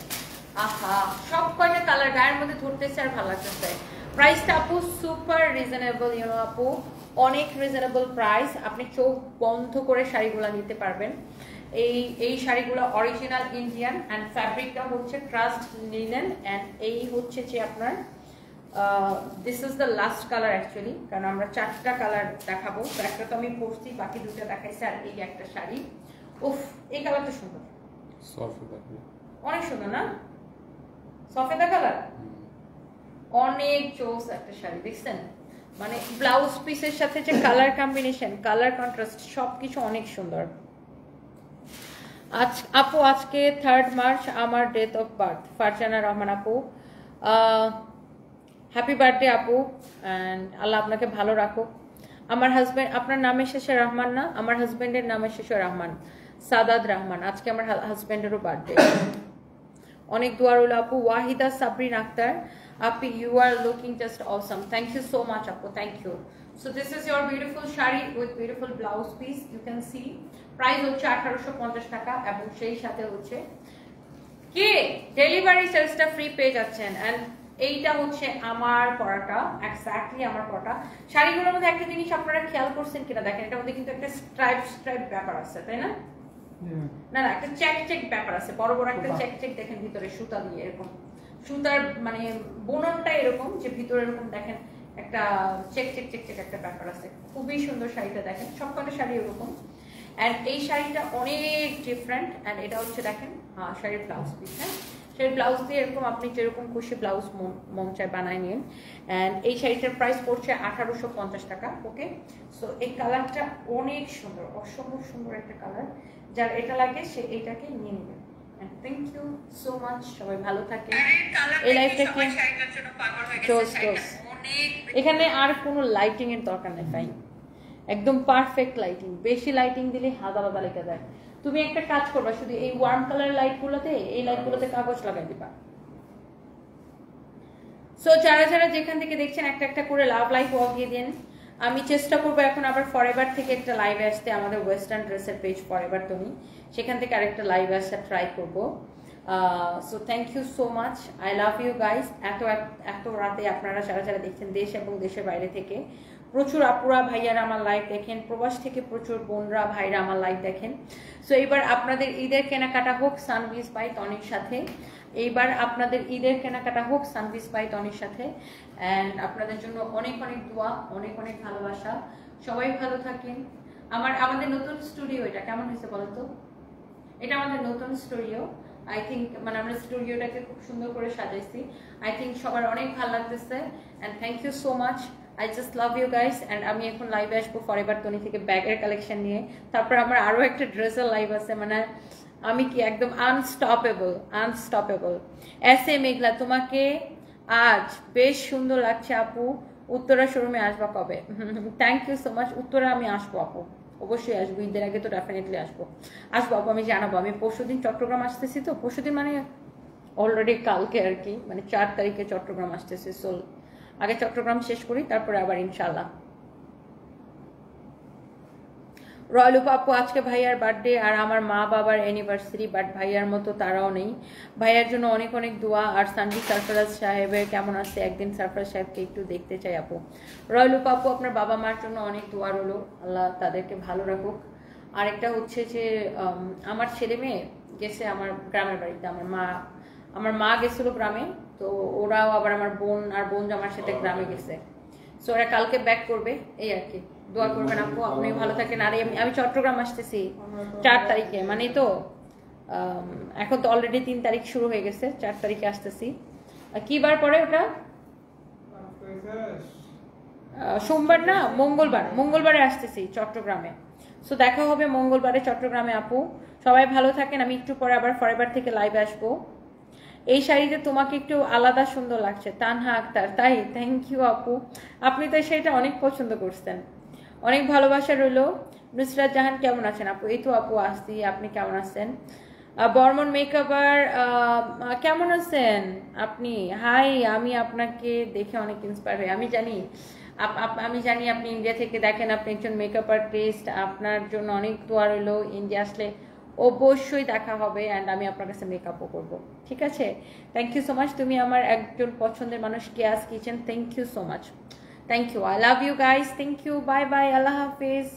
আহা, সব কয়টা কালার গায়ের মধ্যে ধরতেছে আর ভালো লাগতেছে। প্রাইসটা আপু সুপার রিজনেবল, ইউনো আপু, অনেক রিজনেবল প্রাইস। আপনি চোখ বন্ধ করে শাড়িগুলো নিতে পারবেন। এই শাড়িগুলো অরিজিনাল ইন্ডিয়ান অ্যান্ড ফ্যাব্রিকটা হচ্ছে ট্রাস্ট লিনেন অ্যান্ড এই হচ্ছে যে আপনার this is the last colour actually, কারণ আমরা 4টা কালার দেখাবো। তো একটা তো আমি পরছি, বাকি 2টা দেখাইছি, আর এই একটা শাড়ি। উফ, এই কালারটা সুন্দর, অনেক সুন্দর না? সফেদা কালার, অনেক জোস একটা শাড়ি, দেখছেন? মানে ব্লাউজ পিসের সাথে যে কালার কম্বিনেশন, কালার কন্ট্রাস্ট সবকিছু অনেক সুন্দর। আপু আজকে 3rd মার্চ আমার date of birth. Farzana Rahman আপু, হ্যাপি বার্থডে আপু, অ্যান্ড আল্লাহ আপনাকে ভালো রাখুক। আমার হাজব্যান্ড, আপনার নামের শেষে রহমান না? আমার হাজব্যান্ডের নামের শেষে রহমান, সাদাত রহমান। আজকে আমার হাজব্যান্ডেরও বার্থডে। অনেক দোয়া রইল আপু। ওয়াহিদা সাবরিন আক্তার, আপু you are looking just awesome, thank you so much আপু, thank you. So this is your beautiful sari with beautiful blouse piece, you can see. Price হচ্ছে 1850 টাকা, এবং সেই সাথে হচ্ছে কি ডেলিভারি চার্জটা ফ্রি পেয়ে যাচ্ছেন। অ্যান্ড এইটা হচ্ছে আমার পরাটা, এক্স্যাক্টলি আমার পরাটা। শাড়িগুলোর মধ্যে একটা জিনিস আপনারা খেয়াল করছেন কিনা দেখেন, এটার মধ্যে কিন্তু একটা স্ট্রাইপ ব্যাপার আছে, তাই না? না না, একটা চেক ব্যাপার আছে, বড় বড় একটা চেক দেখেন ভিতরে সুতা দিয়ে, এরকম সুতার মানে বুননটা এরকম যে ভিতরে এরকম দেখেন একটা চেক একটা ব্যাপার আছে। খুবই সুন্দর শাড়িটা, দেখেন সবকটা শাড়ি এরকম। অ্যান্ড এই শাড়িটা অনেক ডিফারেন্ট। অ্যান্ড এটা হচ্ছে দেখেন শাড়ির ব্লাউজ পিস, হ্যাঁ শাড়ির ব্লাউজ দিয়ে এরকম আপনি যেরকম খুশি ব্লাউজ মন চায় বানায় নিন। অ্যান্ড এই শাড়িটার প্রাইস পড়ছে 1850 টাকা। ওকে, সো এই কালারটা অনেক সুন্দর, অসম্ভব সুন্দর একটা কালার। যার এটা লাগে সে এইটাকে নিয়ে নেবেন। থ্যাংক ইউ সো মাচ, সবাই ভালো থাকেন। এই লাইফটাকে এখানে আর কোনো লাইটিং এর দরকার নেই, ফাইন, একদম পারফেক্ট লাইটিং। বেশি লাইটিং দিলে হাদা বাদা লেগে যায়। তুমি একটা কাজ করবা, শুধু এই ওয়ার্ম কালার লাইটগুলোতে, এই লাইটগুলোতে কাগজ লাগাই দিবা। সো যারা যারা যেখান থেকে দেখছেন একটা একটা করে লাভ লাইক ওয়াক দিয়ে দিন। আমি চেষ্টা করবো এখন আবার ফরএভার থেকে একটা লাইভ আসতে, আমাদের ওয়েস্টার্ন ড্রেসের পেজ ফরএভার তুমি, সেখান থেকে আরেকটা লাইভ আসতে ট্রাই করবো। So thank you so much, I love you guys. এত রাতে আপনারা যারা যারা দেখছেন দেশ এবং দেশের বাইরে থেকে, প্রচুর আপুরা ভাইয়ারা আমার লাইভ দেখেন, প্রবাস থেকে প্রচুর বোনরা ভাইরা আমার লাইভ দেখেন। সো এইবার আপনাদের ঈদের কেনাকাটা হোক সানভিজ বাই তনির সাথে, এইবার আপনাদের ঈদের কেনাকাটা হোক সানভিজ বাই তনির সাথে। অ্যান্ড আপনাদের জন্য অনেক অনেক দোয়া, অনেক অনেক ভালোবাসা। সবাই ভালো থাকেন। আমাদের নতুন স্টুডিও, এটা কেমন হয়েছে বলো তো? এটা আমাদের নতুন স্টুডিও, আই থিঙ্ক মানে আমরা স্টুডিওটাকে খুব সুন্দর করে সাজাইছি। আই থিঙ্ক সবার অনেক ভালো লাগতেছে। And thank you so much, I just love you guys. And আমি এখন লাইভে আসবো ফরএভার তনি থেকে ব্যাগের কালেকশন নিয়ে। তারপর আমার আরও একটা ড্রেসের লাইভ আছে, মানে আমি কি একদম আনস্টপেবল। এসে মেঘলা, তোমাকে আজ বেশ সুন্দর লাগছে আপু, উত্তরা শোরুমে আসবা কবে? Thank you so much. Uttara আমি আসবো আপু, অবশ্যই আসবো, ঈদের আগে তো ডেফিনেটলি আসবো আপু, আমি জানাবো। আমি পরশুদিন চট্টগ্রাম আসতেছি, তো পরশুদিন মানে অলরেডি কালকে আর কি, মানে 4 তারিখে চট্টগ্রাম আসতেছি। সো আগে চট্টগ্রাম শেষ করি, তারপরে আবার ইনশাল্লাহ। রয়লুপা আপু, আজকে ভাইয়ার বার্থডে আর আমার মা বাবার অ্যানিভার্সারি, বাট ভাইয়ার মতো তারাও নেই। ভাইয়ার জন্য অনেক অনেক দোয়া। আর সানভি সরফরাজ সাহেবের কেমন আছে? একদিন সরফরাজ সাহেবকে একটু দেখতে চাই আপু। রয়লুপা আপু, আপনার বাবা মার জন্য অনেক দোয়া রইলো, আল্লাহ তাদেরকে ভালো রাখুক। আরেকটা হচ্ছে যে আমার ছেলে মেয়ে গেছে আমার গ্রামের বাড়িতে, আমার মা গেছিল গ্রামে, তো ওরাও আবার আমার বোন আর বোন জামার সাথে গ্রামে গেছে। সো ওরা কালকে ব্যাক করবে, এই আর কি। দোয়া করবেন আপু, আপনি ভালো থাকেন। আর আমি চট্টগ্রাম আসতেছি 4 তারিখে, মানে তো এখন তো অলরেডি 3 তারিখ শুরু হয়ে গেছে, 4 তারিখে আসতেছি। কি বার পরে ওটা? সোমবার না, মঙ্গলবারে আসতেছি চট্টগ্রামে। সো দেখা হবে মঙ্গলবারে চট্টগ্রামে আপু। সবাই ভালো থাকেন। আমি একটু পরে আবার ফরএভার থেকে লাইভে আসবো। এই শাড়িতে তোমাকে একটু আলাদা সুন্দর লাগছে, তানহা আক্তার। তাই, থ্যাংক ইউ আপু, আপনি তো এই শাড়িটা অনেক পছন্দ করছেন। অনেক ভালোবাসা রইলো। নুসরাত জাহান, কেমন আছেন আপু? এই তো আপু আসছি, আপনি কেমন আছেন? বর্মন মেকআপার, কেমন আছেন আপনি? হাই, আমি আপনাকে দেখে অনেক ইন্সপায়ার হই। আমি জানি আমি জানি আপনি ইন্ডিয়া থেকে দেখেন, আপনি একজন মেকআপ আর্টিস্ট, আপনার জন্য অনেক দোয়া রইলো। ইন্ডিয়া আসলে অবশ্যই দেখা হবে অ্যান্ড আমি আপনার কাছে মেকআপও করবো, ঠিক আছে? থ্যাংক ইউ সো মাচ, তুমি আমার একজন পছন্দের মানুষ, Keya's kitchen, thank you so much, thank you, I love you guys, thank you, bye bye, আল্লাহ হাফিজ।